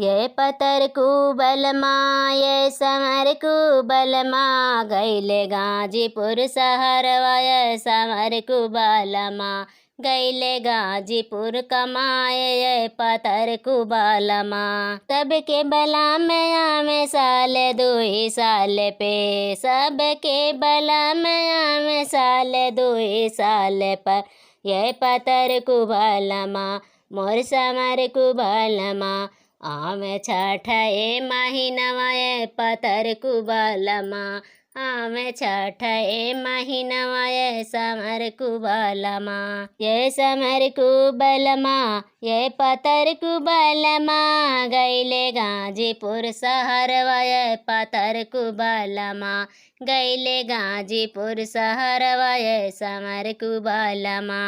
ये पतर कुबलमा ये समर कुबलमा गैले गाजीपुर शहरवा ये समर कुबलमा गैले गाजीपुर कमाए ये पतर कुबलमा। सबके बला में आमे साल दुई साल पे सबके बला में आमे साल दुई साल पर ये पतर कुबलमा मोर समर कुबलमा। आमे छठ ए महीनवा ये पतर कुबलमा आमे छठ ए महीनवा ये समर कुबलमा। ये समर कुबलमा ये पतर कुबलमा गैले गाजीपुर शहरवा ये पतर कुबलमा गैले गाजीपुर शहरवा ये समर कुबलमा।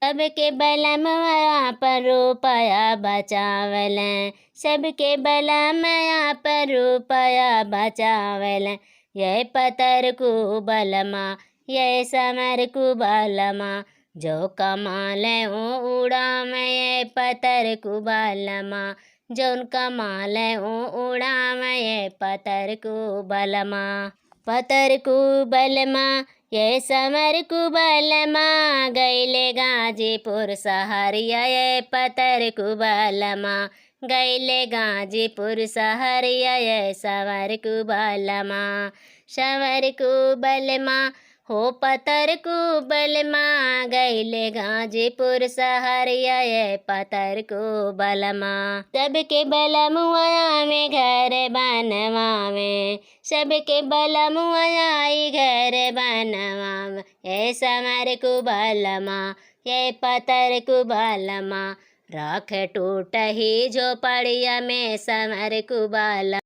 सबके बलमवा पर रुपया बचावलें सबके बलमया पर रुपया बचावलें ये पतर कुबलमा ये समर कुबलमा। जो कमाले उड़ाम ये पतर कुबलमा जौन कमाले उड़ाम ये पतर कुबलमा। पतर कुबलमा ये समर कुबलमा गैले गाजीपुर शहरिया ये पतर कुबलमा गैले गाजीपुर शहरिया ये समर कुबलमा। समर कुबलमा हो पतर कुबलमा गैले गाजीपुर शहरिया ये पतर कुबलमा। सबके बलमुआ में घर बनवावे सबके बलमुआ घर बनवावे ये समर कुबलमा ये पतर कुबलमा। राख टूट ही झोपड़िया में समर कुबलमा।